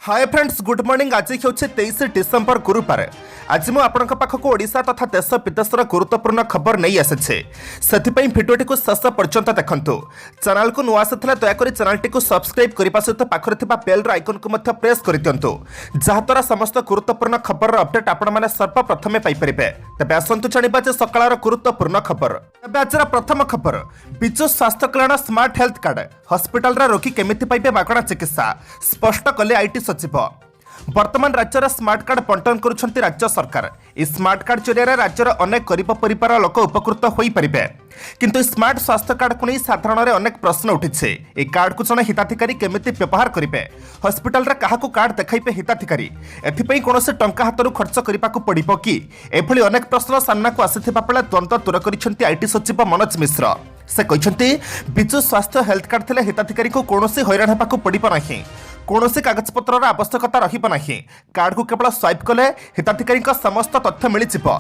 Hi friends, good morning. आज हूँ 23 December गुरुवार। आज मुझे आपण पाखक ओडिशा तथा देश विदेशर गुरुत्वपूर्ण खबर नहीं आसी से भिडियोटी को शेष पर्यंत देखंतु। चैनल को नुआ आसाला दयाकोरी चैनल को सब्सक्राइब करने सहित पाखरे बेल आइकन को प्रेस कर दिंतु, जहाद्वारा समस्त गुरुत्वपूर्ण खबर अपडेट आपण मैंने सर्वप्रथमे पाइपर। तेज आसतु जाना जे सकाळ गुरुत्वपूर्ण खबर। आज प्रथम खबर, विजु स्वास्थ्य कल्याण स्मार्ट हेल्थ कार्ड। हस्पिटाल रोगी केमिति पाइबे मागणा चिकित्सा, स्पष्ट कले आईटी सचिव। वर्तमान राज्यर स्मार्ट कार्ड बंटन करुछंती राज्य सरकार। इस स्मार्ट कार्ड जरिए राज्यर अनेक गरीब परिवार लोक उपकृत होई परिबे, किंतु स्मार्ट स्वास्थ्य कार्ड को नहीं साधारण अनेक प्रश्न उठिछे। ए कार्ड को जने हिताधिकारी केमिति व्यवहार करिवे, हॉस्पिटल रे काहाकू कार्ड देखाइबे हिताधिकारी, एथिपई कोनोसे टंका हातरू खर्च करिबाकू पड़िबो कि, एभली अनेक प्रश्न सामना को आसीथिबा बेले द्वंद्व दूर करिछंती आईटी सचिव मनोज मिश्र। से कहते विजु स्वास्थ्य हेल्थ कार्ड थिले हिताधिकारी को कौनसी हैरान होगाकू पड़िबो नाही, कौनसी कागजपत्र आवश्यकता रहिबो नाही। कार्ड को केवल स्वाइप कले हिताधिकारी समस्त तथ्य मिल जिवो।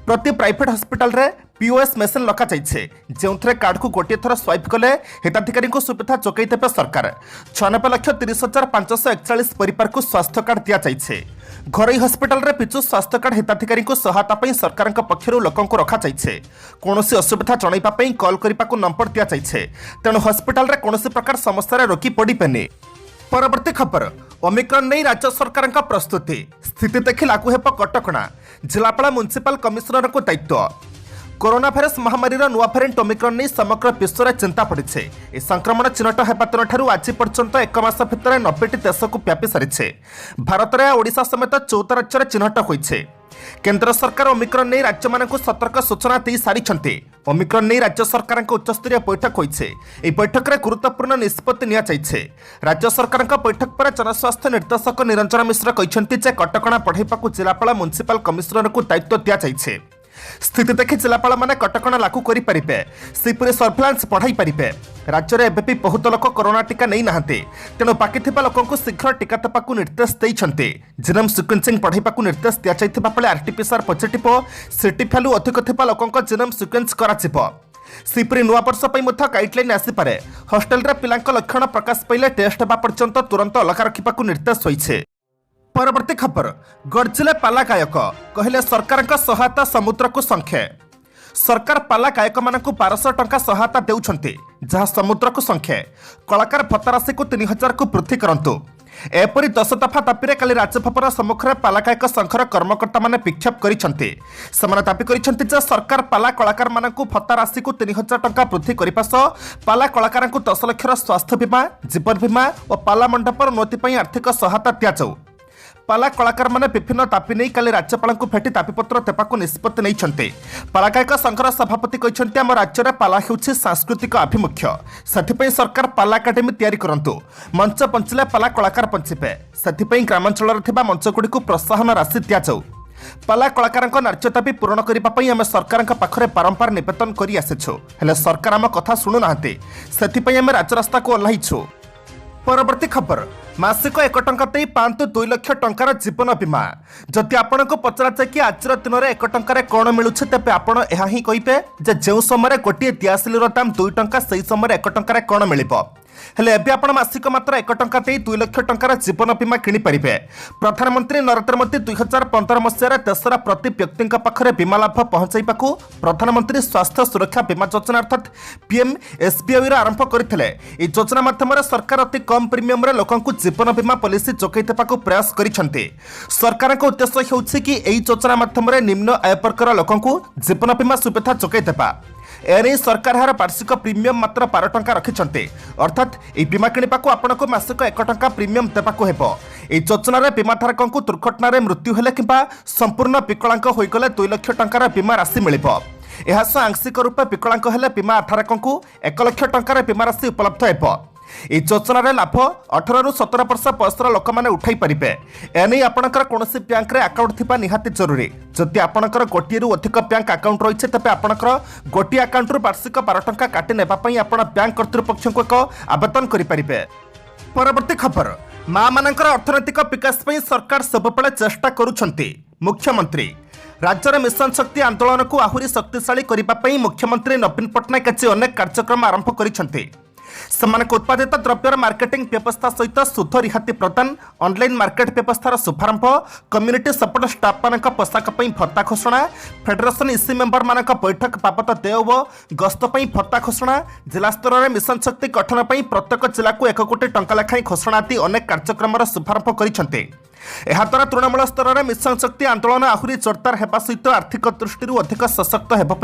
प्रति प्राइवेट हॉस्पिटल रे पीओएस मेसिन लगा जाइछे, जेउथरे कार्ड को गोटे थर स्वाइप कले हिताधिकारी को सुविधा जोगाई देबे सरकार। 96,30,541 परिवार को स्वास्थ्य कार्ड दिया जाइछे। घरोई हॉस्पिटल रे पिचु स्वास्थ्य कार्ड हिताधिकारी को सहायता पई सरकार पक्षरु लोकन को रखा जाइछे। कोनोसी असुविधा जणाइबा पई कॉल करिबा को नंबर दिया जाइछे, तेणु हॉस्पिटल रे कोनोसी प्रकार समस्या रे रोकी पड़िबेनी। परवर्ती खबर, ओमिक्रॉन नहीं राज्य सरकार प्रस्तुति। स्थिति देखि लागू हेब कटकणा, जिलापाल म्युनिसिपल कमिशनर को दायित्व। कोरोना भाइरस महामारी नुआ भेरिएंट ओमिक्रॉन नहीं समग्र विश्व में चिंता पड़ी। ए संक्रमण चिन्हट होगा दिन आज पर्यंत एक मास भितर 90टी देश को व्यापी सारी। भारत में ओडिशा समेत 14 राज्य चिन्हट होइछे। केंद्र सरकार ओमिक्रॉन नहीं राज्य मानक सतर्क सूचना दे सारी। ओमिक्रॉन नहीं राज्य सरकार उच्चस्तरीय बैठक होइछे। ए बैठक में गुरुत्वपूर्ण निष्पत्ति निया जाइछे। राज्य सरकार बैठक पर जनस्वास्थ्य निर्देशक निरंजन मिश्र कहते जे कटकणा बढ़ाइबाकू जिलापाल म्युनिसिपल कमिशनर को दायित्व दिया जाइछे। स्थिति देखि जिलापाल माने कटकणा लागू करि परिबे, सेपरि सर्वेलांस बढ़ाई परिबे। राज्य में एबेबी बहुत लोक कोरोना टीका नहीं नाहांते, तेणु बाकी थिबा लोकंकु शीघ्र टीका देबाकू निर्देश दैछन्ते। जीनोम सिक्वेन्सिंग बढ़ाइबाकू निर्देश दिया जाइथिबा बेले आरटीपीसीआर पॉजिटिव सिटी भ्यालु अधिक थिबा लोकंक जीनोम सिक्वेन्स कराजिबो। सेपरि नुआ वर्ष पई मध्य गाइडलाइन आसी पारे। हॉस्टेल रे पिलांक लक्षण प्रकाश पाइले टेस्ट हेबा पर्यंत तुरंत अलगा रखिबाकू निर्देश होइछे। परवर्ती खबर, गर्जिले पाला गायक, कहले सरकार सहायता समुद्र को संख्या। सरकार पाला गायक मानक 1200 टंका सहायता देउछन्ते, जहाँ समुद्र को संख्या। कलाकार भत्ता राशि को 3000 को वृद्धि करंतु। एपरी 10 दफा दाबी काली राजभवन सम्मुखें पाला गायक संघर कर्मकर्ता माने विक्षोभ करिसेंते। सेमाने दाबी करिसेंते जे सरकार पाला कलाकार मानक भत्ता राशि को 3000 टंका वृद्धि करने सह पाला कलाकार 10 लाख स्वास्थ्य बीमा, जीवन बीमा और पाला मंडप उन्नति पर आर्थिक सहायता दि जाऊ। पाला कलाकार माने विभिन्न दाबी नहीं काली राज्यपाल को भेटी दाबीपत्र देवाक निष्पत्ति नहीं। पाला गायक संघर सभापति कहते आम राज्य में पाला होउछि सांस्कृतिक आभिमुख्य, से सरकार पाला एकाडेमी तैयारी करंतु। मंच बंचिले पाला कलाकार बंचिबे, से ग्रामांचल मंचगुड़ी को प्रोत्साहन राशि दि जाऊ। पाला कलाकार नार्य दाबी पूरण करने आम सरकार पाखरे बारंबार निवेदन कर आसिछु, हेले सरकार आम कथा शुणु नाहांती, सेथिपई आम राजरास्ता को ओह्लाइछु। परवर्ती खबर, मासिक 1 टंका दे पांतु 2 लाख टंकार जीवन बीमा। जदि आपण को पचरा जाए कि आज दिन में 1 टंकार कौन मिलूँ, तेज आपण यह ही कहे जो समय गोटे दियासिल दाम 2 टंका, से समय 1 टंकार कौन मिल। हेले एबे आपण मासिक मात्र 1 टंका दे 2 लाख टंकार जीवन बीमा किनि परिबे। प्रधानमंत्री नरेंद्र मोदी 2015 मसीह देशर प्रति व्यक्ति पाखरे बीमा लाभ पहुंचाइबाकू प्रधानमंत्री स्वास्थ्य सुरक्षा बीमा योजना अर्थात पीएमएसबीवाई आरंभ करथिले। ए योजना माध्यम सरकार अति कम प्रीमियम रे लोकंकु जीवन बीमा पॉलिसी जोगाई देबाकू प्रयास करिसेंते। सरकार को उद्देश्य हेउछि कि एई योजना माध्यम रे निम्न आय वर्गर लोकंकु जीवन बीमा सुविधा जोगाई देबा। एने सरकार हार वार्षिक प्रीमियम मात्र 12 टंका रखिछन्ते, अर्थात ए बीमा किनिबाकू आपनको मासिक 1 टंका प्रीमियम देबाकू हेबो। ए योजना रे बीमाधारकंकु दुर्घटना रे मृत्यु हेले किंबा संपूर्ण विकलांग होइगले 2 लाख टंकार बीमा राशि मिलिबो। एहा सह आंशिक रूपे विकलांग हेले बीमा धारकंकु 1 लाख टंकार बीमा राशि उपलब्ध हेबो। ए योजनार लाभ 18 ରୁ 17 वर्ष बयसर लोक मैंने उठाई पारे। एने आपणकर कौन बैंक रे अकाउंट थिबा निहाती जरूरी। जदि आपणकर गोटे रु अधिक बैंक अकाउंट रही तेज आपणकर गोटे अकाउंट रु वार्षिक 12 टंका काटी नेबापई आपण बैंक कर्तृपक्ष को एक आवेदन करें। परवर्ती खबर, माँ मानकर अर्थनैतिक विकास पई सरकार सबबेले चेष्टा करुछंती। मुख्यमंत्री राज्यर मिशन शक्ति आंदोलन को आहुरी शक्तिशाली करने मुख्यमंत्री नवीन पट्टनायक आज अनेक कार्यक्रम आरंभ करिसेंते। ସେମାନଙ୍କ उत्पादित द्रव्यर मार्केटिंग व्यवस्था सहित सुध रिहाती प्रदान ऑनलाइन मार्केट व्यवस्थार शुभारंभ कम्युनिटी सपोर्ट स्टाफ मानक पोशाक पर भत्ता घोषणा फेडरेशन इसी मेंबर मानक बैठक बाबद देय व गस्त पर भत्ता घोषणा जिला स्तर में मिशन शक्ति गठन पर प्रत्येक जिला को 1 कोटी टंका लेखाएं घोषणा आदि अनेक कार्यक्रम शुभारंभ कर एहाद्वारा तृणमूल स्तर में मिशन शक्ति आंदोलन आहरी जोरदार होगा सहित आर्थिक दृष्टि अधिक सशक्त होब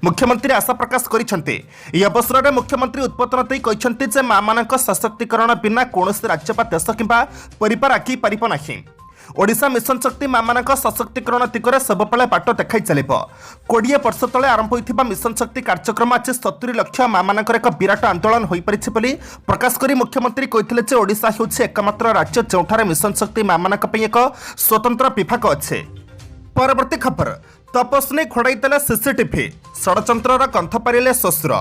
मुख्यमंत्री आशा प्रकाश करते। अवसर में मुख्यमंत्री उद्बोधन देई कहते जे माँ मान सशक्तिकरण बिना कौन राज्य बा देश किंबा परिवार आगे पारिब नाही। ओडिशा मिशन शक्ति माँ मान सशक्तिकरण दिगरे सबुबले बाट देखाई चलिब। 20 वर्ष तले आरंभ होइथिबा मिशन शक्ति कार्यक्रम आज 70 लाख माँ मानकर एक विराट आंदोलन हो पारिछि बोली प्रकाश करी मुख्यमंत्री कहथिले जे ओडिशा हेउछि एकमात्र राज्य जोठारे मिशन शक्ति माँ मानक पई एक स्वतंत्र विभाग अछि। परवर्ती खबर तपस्विनी घोड़ाई देले सीसीटीवी षड़यंत्रर गंध पारिले श्वशुर।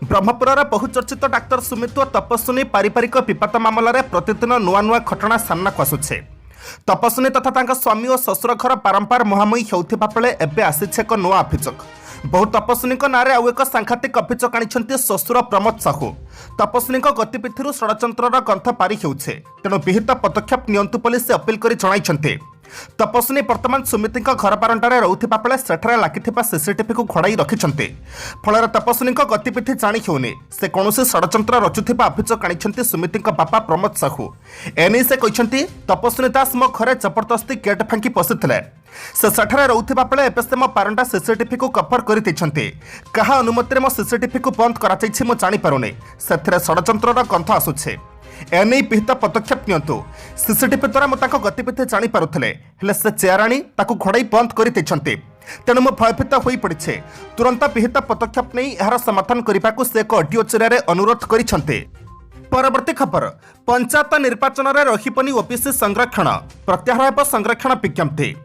ब्रह्मपुरर बहुचर्चित डाक्तर सुमित और तपस्विनी पारिवारिक विवाद मामलें प्रतिदिन नुआ नुआ घटना सामना को आसुछे। तपस्विनी तथा तांका स्वामी और श्वशुर घर बारंबार मुहांमुही होउथिबा बेले एबे आसीछे एक नुआ अभियोग। बहु तपस्विनी नारे आउ एक सांघातिक अभियोग आनिछन्ति श्वशुर प्रमोद साहू। तपस्विनी गतिविधि षड़यंत्रर गंध पारि हेउछे तेणु विहित पदक्षेप नियंतु बोली से अपील करि जणाइछन्ति। तपस्विनी वर्तमान सुमिति घर बारंडारे रोथिबा बेले सेठारे लागिथिबा सीसीटीवी को घोड़ाई रखिछन्ति। फल तपस्विनी गतिविधि जानि हेउनि से कौनसी षड़यंत्र रचुथिबा अभियोग आनिछन्ति सुमिति बापा प्रमोद साहू। एने से कहछन्ति तपस्विनी दास मो घरे जबरदस्ती गेट फांकी पशिथिले से सेठारे रोथिबा बेले एबे से मो बारंडा सीसीटीवी को कभर करि दैछन्ति। कहा अनुमति मो सीसीटीवी को बंद करा जाइछि मो जानि पारुनी सेथिरे षड़यंत्रर गंध आसुछे। एने विहित पदक्षेप नियंतु। सीसीटीवी द्वारा मुझे गतिविधि जापे हेले से चेयर आनी घोड़ाई बंद कर तेणु मु भयभीत हो पड़े तुरंत विहित पदक्षेप नहीं यार समाधान करने को से एक ऑडियो जरिए अनुरोध कर। परवर्ती खबर पंचायत निर्वाचन में रहीबनी ओबीसी संरक्षण प्रत्याहार हेब संरक्षण विज्ञप्ति।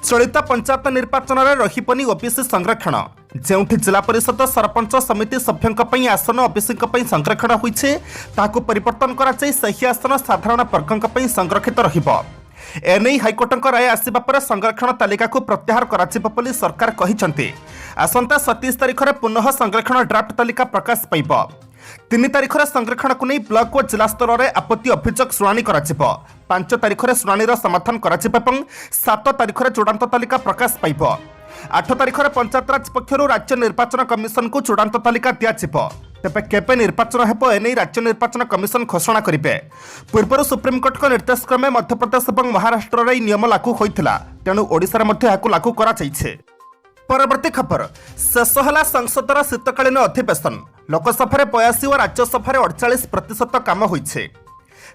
चलित पंचायत निर्वाचन में रहीबनी ओबीसी संरक्षण जेउठी जिला परिषद सरपंच समिति सभ्यों आसन ओबीसी संरक्षण होइछे ताकू परिवर्तन कराई सही आसन साधारण वर्गों संरक्षित रहिबो। एने हाइकोर्ट राय आसिबा परे संरक्षण तालिका को प्रत्याहार कराजिबो बोली सरकार कहिसंती। आसंता 27 तारिख में पुनः संरक्षण ड्राफ्ट तालिका प्रकाश पाइब। 3 तारिख में संरक्षण को नहीं ब्लॉक और जिला स्तर में आपत्ति अभियोग शुणाणी कराजिब। 5 तारिख में शुणाणीर समाधान कराजिब एवं 7 तारिख में चूड़ांत तालिका प्रकाश पाइब। 8 तारिख में पंचायतराज पक्षर राज्य निर्वाचन कमिशन को चूड़ांत तालिका दियाजिब। तेबे केबे निर्वाचन हेबो एने राज्य निर्वाचन कमिशन घोषणा करिवे। पूर्व सुप्रीमकोर्ट को निर्देश क्रमे मध्यप्रदेश और महाराष्ट्र में नियम लागू होइथिला तेणु ओडिशा मध्ये याकू लागू करा जाइछे। परवर्ती खबर शेष होला संसदर शीतकालीन अधिवेशन। लोकसभा 82 और राज्यसभा 48% काम होइछे।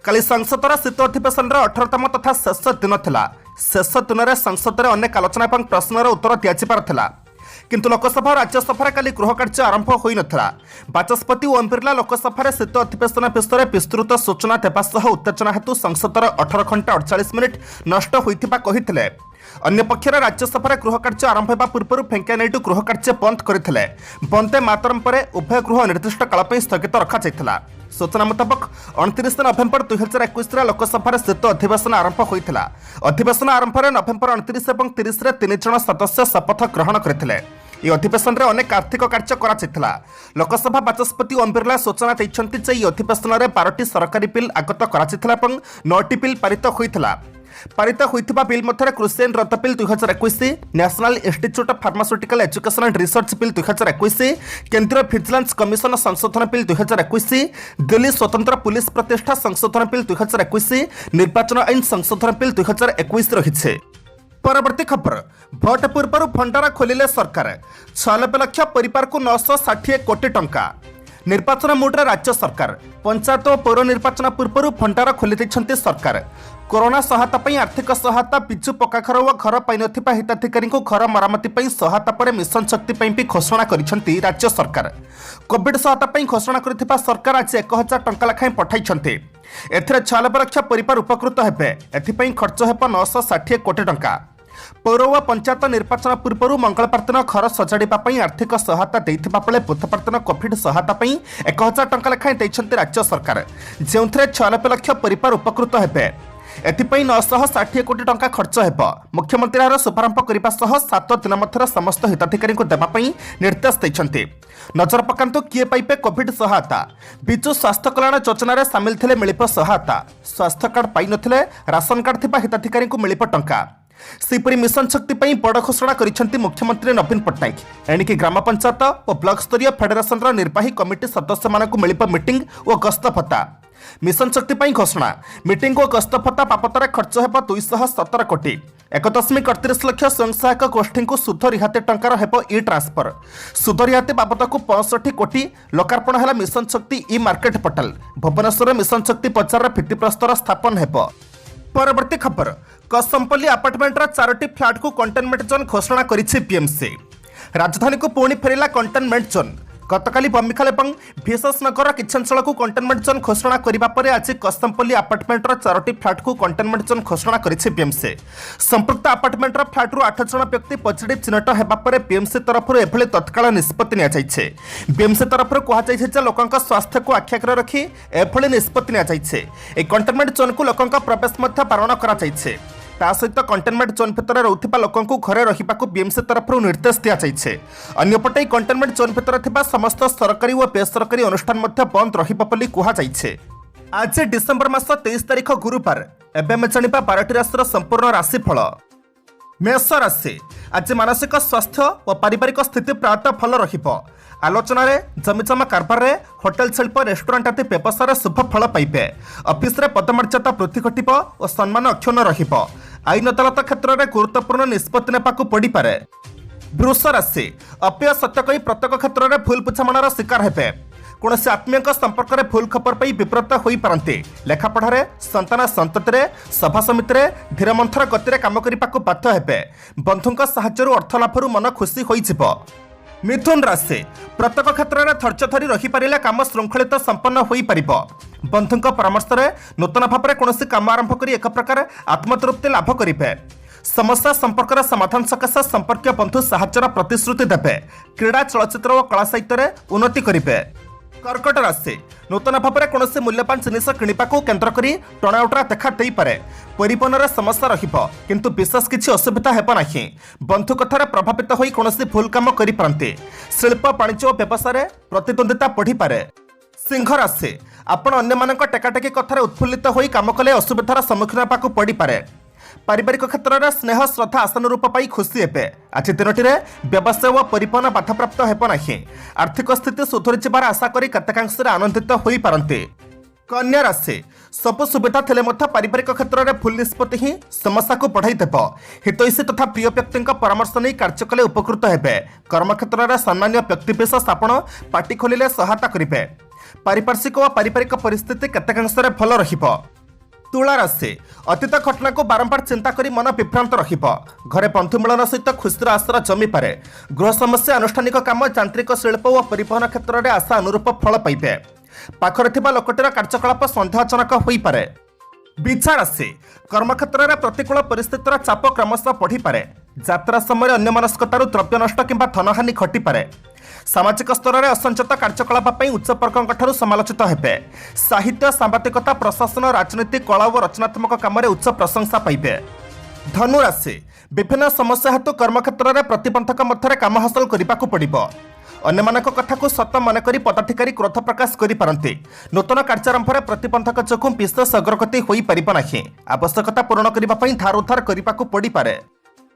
काली संसदर शीत अधिवेशन 18तम तथा शेष दिन थिला। शेष दिन में संसद में अनेक आलोचना और प्रश्नर उत्तर दिजार था किंतु लोकसभा और राज्यसभा काली गृह कार्य आरंभ हो नथिला। बाचस्पति ओम बिरला लोकसभा शीत अधिवेशन विषय में विस्तृत सूचना देवा सह उत्तेजना हेतु संसदर 18 घंटा 48 मिनिट नष्ट होइथिबा कहिथिले। अन्य पक्षर राज्यसभा गृह कार्य आरंभ होगा पूर्व वेंकैया नायडू गृह कार्य बंद करथिले। वंदे मातरम पर उभय गृह निर्दिष्ट काल स्थगित रखा जाइथिला। सूचना मुताबक 29 नवेम्बर 2021 लोकसभा शीत अधिवेशन आरंभ होता। अधिवेशन आरंभ में नवेम्बर 29 और 30 3 जन सदस्य शपथ ग्रहण करते। यह अधिवेशन में अनेक आर्थिक कार्य करा। लोकसभा बाचस्पति ओम बिरला सूचना देते यह अधिवेशन में 12टी सरकारी बिल आगत करा 9टी बिल पारित होता। पारित होइथिबा बिल मध्य कृषि आईन रद्द bill 2021, national institute of pharmaceutical education and research bill 2021, केंद्रीय विजिलेंस कमिशन संशोधन बिल 2021, दिल्ली स्वतंत्र पुलिस प्रतिष्ठा संशोधन बिल 2021, निर्वाचन आईन संशोधन बिल 2021 रही। परवर्ती खबर भोट पूर्व भंडार खोलिले सरकार 96 लाख परिवार को 960 कोटी टंका। निर्वाचन मोड्रे राज्य सरकार पंचायत और पौर निर्वाचन पूर्व भंडार खोली दैछन्ति सरकार। कोरोना सहायता पर आर्थिक सहायता पिजु पक्काघर और घर पाई नथिबा हिताधिकारी घर मरामती पर सहायता पर मिशन शक्ति भी घोषणा करिसेंति राज्य सरकार। कोविड सहायता पर घोषणा करथिबा सरकार आज 1000 टंका लेखाएं पठाइछन्ति। एथिरे 96 लाख परिवार उपकृत हेबे। एथिपई खर्च हेब 960 कोटी टंका। पौर व पंचायत निर्वाचन पूर्व मंगलवार दिन घर सजाड़ा आर्थिक सहायता देथिबा बेले बुधवार दिन कोविड सहायता 1000 टंका लेखाएं दैछन्ति राज्य सरकार, जो 96 लाख परिवार उपकृत हेबे। एथिपाई 960 कोटी टंका खर्च हेब। मुख्यमंत्री यार शुभारंभ करने सह 7 दिन मध्य समस्त हिताधिकारी देवाई निर्देश देते। नजर पकांतु किए पाइबे कोविड सहायता। विजु स्वास्थ्य कल्याण योजन सामिल थे मिलिप सहायता। स्वास्थ्य कार्ड पाई नथिले राशन कार्ड थिबा हिताधिकारी मिलिप टंका। सेपरी मिशन शक्ति पर बड़ घोषणा करिसेंति मुख्यमंत्री नवीन पट्टनायक। एणिकी ग्राम पंचायत और ब्लॉक स्तरीय फेडरेशन निर्वाही कमिटी सदस्य मानक मिलिप मीटिंग और गस्त भत्ता। मिशन शक्ति पर घोषणा मीटिंग और गस्त भत्ता बाबद खर्च होब 217 कोटी। 1.38 लाख स्वयं सहायक गोष्ठी को सुध रिहाती टंकार हेब ई ट्रांसफर। सुध रिहाती बाबद को 65 कोटी। लोकार्पण है मिशन शक्ति ई मार्केट पोर्टाल। भुवनेश्वर मिशन शक्ति बजार भित्तिप्रस्तर स्थापन हेब। परवर्ती खबर कसमपल्ली आपार्टमेंटर 4टी फ्लैट को कंटेनमेंट जोन घोषणा करिछि पीएमसी। राजधानी को पुणी फेरिला कंटेनमेंट जोन। गतकाली बमिखाल और विशेषनगर किछि अंचल को कंटेनमेंट जोन घोषणा करने पर आज कसमपल्ली आपार्टमेंटर 4टी फ्लैट को कंटेनमेंट जोन घोषणा करिछि पीएमसी। संपृक्त आपार्टमेंटर फ्लैट 8 जन व्यक्ति पॉजिटिव चिन्हट हेबा पर पीएमसी तरफ एभली तत्काल निष्पत्ति निया जाइछे। पीएमसी तरफ कहुଯାଇଛି जे लोकंक स्वास्थ्य को आख्याग्र रखी एभली निष्पत्ति निया जाइछे। ए कंटेनमेंट जोन को लोकंक प्रवेश मध्य बारण करा जाइछे। ता सहित कंटेनमेंट जोन भितर रहउथिबा लोकंकु घरे रहिबाकु बीएमसी तरफ निर्देश दिया जाइछे। अन्यपटे कंटेनमेंट जोन भितर थिबा समस्त सरकारी और बेसरकारी अनुष्ठान मध्य बंद रहिबा बोली कुहा जाइछे। आज डिसेंबर मास 23 तारिख गुरुवार। एबे मे जानिबा 12टी राशिर संपूर्ण राशिफल। मेष राशि आज मानसिक स्वास्थ्य और पारिवारिक स्थिति प्रायतः भल रहिबो। आलोचना जमीजमा कारबार होटेल शिल्प रेस्टोरेंट आदि व्यवसाय शुभ फल पाइबे। ऑफिस रे पदमर्यादा वृद्धि घटिब और सम्मान अक्षुण्ण रहिबो। आईन अदालत क्षेत्र में गुरुत्वपूर्ण निष्पत्ति नेबाकु पड़ी पारे। वृष राशि अप्रिय सत्य कही प्रत्येक क्षेत्र में भूल बुझामणार शिकार हेबे। कौन आत्मीय संपर्क में भूल खबर पाई विब्रत हो पारती। लेखापढ़ारे संतान संतति सभा समिति धीरमंथर गति काम करने को बाध्य हेबे। बंधुों साहाय्य अर्थ लाभर मन खुशी हो। मिथुन राशि प्रत्येक क्षेत्र में धैर्य धरी रहीपारे काम श्रृंखलित संपन्न हो पार। बंधुों परामर्श नूतन भाव में कौन काम आरंभ कर एक प्रकार आत्मतृप्ति लाभ करेंगे। समस्या संपर्क समाधान सकाशे संपर्क बंधु साहाय्यर प्रतिश्रुति देवे। क्रीड़ा चलचित्र और कला साहित्य उन्नति करेंगे। कर्कट राशि नूतन भाव में कौन मूल्यवान जिनिस किणा को केन्द्र कर टणाउटरा देखा दे पारे। परिवहन में समस्या रहिबो किंतु विशेष किसी असुविधा हेब नाही। बंधु कथार प्रभावित होई कौन भूल काम करि पारंती। शिल्प वाणिज्य और व्यवसाय प्रतिद्वंदिता बढ़ी पारे। सिंह राशि आपण अन्य मानक टेकाटेकी कथार उत्फुल्लित होई काम कले असुविधार सम्मुखीन होबाकु पड़ी पारे। पारिवारिक क्षेत्र में स्नेह श्रद्धा आशानुरूप पाई खुशी हेबे। आज दिनटी व्यवसाय और परिवहन बाधाप्राप्त हेब नाही। आर्थिक स्थिति सुधरी जबार आशा करी केतेकांश आनंदित होई पारंती। कन्या राशि सबु सुविधा थिले मध्य पारिवारिक क्षेत्र में भूल निष्पत्ति ही समस्या को बढ़ाई देव। हितैषी तथा प्रिय व्यक्ति परामर्श नहीं कार्य कले उपकृत हेबे। कर्मक्षेत्र में सम्मान्य व्यक्तिविशेष आपण पार्टी खोलिले सहायता करेंगे। पारिपार्श्विक और पारिवारिक परिस्थिति केतेकांश भल रहिबो। तुला राशि अतीत घटना को बारंबार चिंता करी मन विभ्रांत रहिबो। घरे बंधु मिलन सहित खुशीर आसरा जमी पारे। गृह समस्या अनुष्ठानिक काम यांत्रिक शिल्प और परिवहन क्षेत्र में आशा अनुरूप फल पाइबे। पाखरे थिबा लोकटीर कार्यकलाप सन्देहजनक होई पारे। बिछा राशि कर्मक्षेत्र में प्रतिकूल परिस्थितिर चाप क्रमशः बढ़ी पारे। यात्रा समय अन्यमनस्कतारू द्रव्य नष्ट किंबा धनहानि घटी पारे। सामाजिक स्तर में असंचत कार्यकलाप उच्च वर्गों समालोचित हेबे। साहित्य सांबादिकता प्रशासन राजनीति कला और रचनात्मक काम उच्च प्रशंसा पाइबे। धनु राशि विभिन्न समस्या हेतु कर्मक्षेत्र में प्रतिबंधक मध्य काम हासिल करने को पड़ो। अन्यमानक कथा को सत मनकरी पदाधिकारी क्रोध प्रकाश करिपारंती। नूतन कार्यारंभ में प्रतिबंधक जोगुं विशेष अग्रगति होई परिबो नाही। आवश्यकता पूरण करने पर धार उद्धार करने को पड़ी पारे।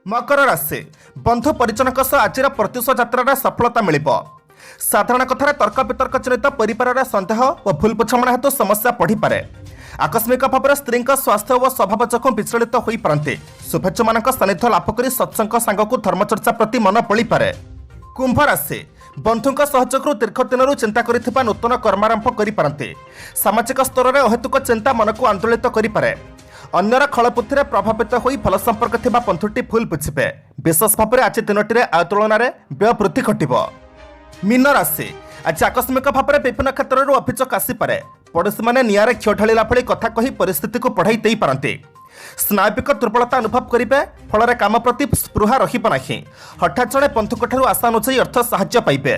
मकर राशि बंधु परिजनक आज प्रत्युष यात्रा सफलता मिलिबो। साधारण कथार तर्क वितर्क जनित परिवार सन्देह और भूल बुझामणा हेतु समस्या बढ़ी पारे। आकस्मिक भाव में स्त्री स्वास्थ्य और स्वभाव जोगुं विचलित हो पारती। शुभेच्छु मान सानिध्य लाभ कर सत्संग सांगक धर्मचर्चा प्रति मन पड़ी पारे। कुंभ राशि बंधुों सहयोग दीर्घ दिन चिंता करिथिबा नूतन कर्मारंभ करिपारंती। सामाजिक स्तर में अहेतुक चिंता मन को आंदोलित करिपारे। अन्यर खलबुद्धि प्रभावित होई भल संपर्क थिबा बंधुटी भूल बुझिबे। विशेष भाव में आज दिनटी आय तुलन में व्यय वृद्धि घटिब। मीन राशि आज आकस्मिक भाव में विभिन्न क्षेत्र में अभियोग आसीपे। पड़ोशी मैंने निआरे क्षीय ढाला भली कथा कही परिस्थिति को बढ़ाई दे पारती। स्नायविक दुर्बलता अनुभव करेंगे फल काम प्रति स्पृहा रही हठात जड़े बंधुक आशा अनुଯାयी अर्थ साहाय्य पाइबे।